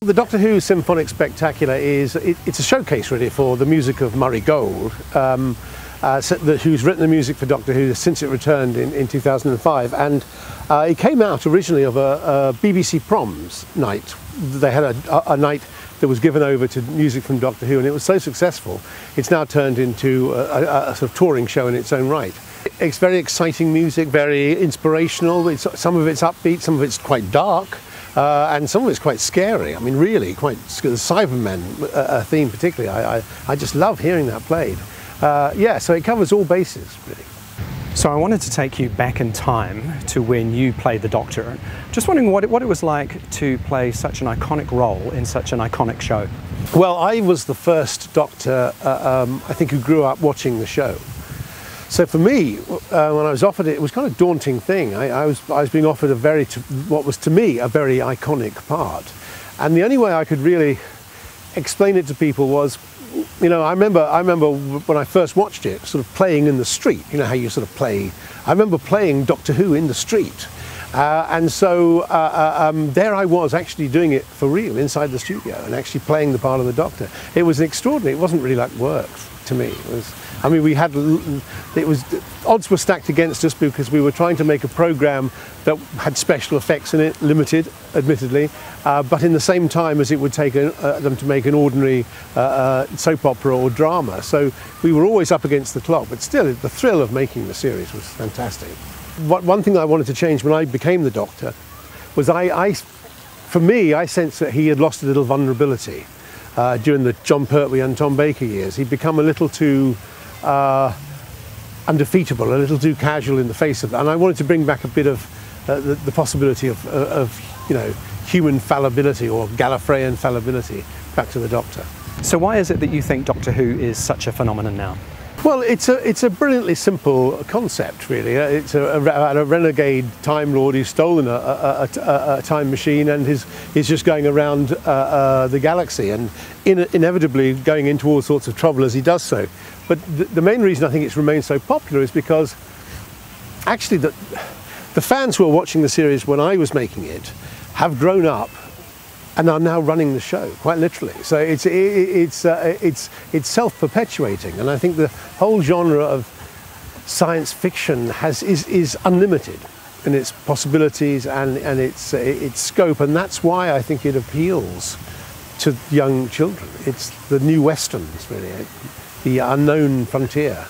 the Doctor Who Symphonic Spectacular it's a showcase really for the music of Murray Gold, who's written the music for Doctor Who since it returned in 2005, and it came out originally of a BBC Proms night. They had a night that was given over to music from Doctor Who, and it was so successful it's now turned into a sort of touring show in its own right. It's very exciting music, very inspirational. Some of it's upbeat, some of it's quite dark, and some of it's quite scary. I mean, really quite the Cybermen theme particularly. I just love hearing that played. Yeah, so it covers all bases really. So I wanted to take you back in time to when you played the Doctor. Just wondering what it was like to play such an iconic role in such an iconic show. Well, I was the first Doctor, I think, who grew up watching the show. So for me, when I was offered it, it was kind of a daunting thing. I was being offered what was to me a very iconic part. And the only way I could really explain it to people was, you know, I remember when I first watched it, sort of playing in the street. You know how you sort of play. I remember playing Doctor Who in the street, and so there I was actually doing it for real inside the studio and actually playing the part of the Doctor. It was extraordinary. It wasn't really like work to me. It was. I mean, odds were stacked against us because we were trying to make a program that had special effects in it, limited, admittedly, but in the same time as it would take them to make an ordinary soap opera or drama. So we were always up against the clock, but still, the thrill of making the series was fantastic. One thing I wanted to change when I became the Doctor was for me, I sensed that he had lost a little vulnerability during the John Pertwee and Tom Baker years. He'd become a little too undefeatable, a little too casual in the face of that, and I wanted to bring back a bit of the possibility of you know, human fallibility or Gallifreyan fallibility back to the Doctor. So why is it that you think Doctor Who is such a phenomenon now? Well, it's a brilliantly simple concept, really. It's a renegade Time Lord who's stolen a time machine and is just going around the galaxy and inevitably going into all sorts of trouble as he does so. But the main reason I think it's remained so popular is because actually the fans who were watching the series when I was making it have grown up and are now running the show, quite literally. So it's self-perpetuating, and I think the whole genre of science fiction is unlimited in its possibilities and its scope, and that's why I think it appeals to young children. It's the new westerns, really, the unknown frontier.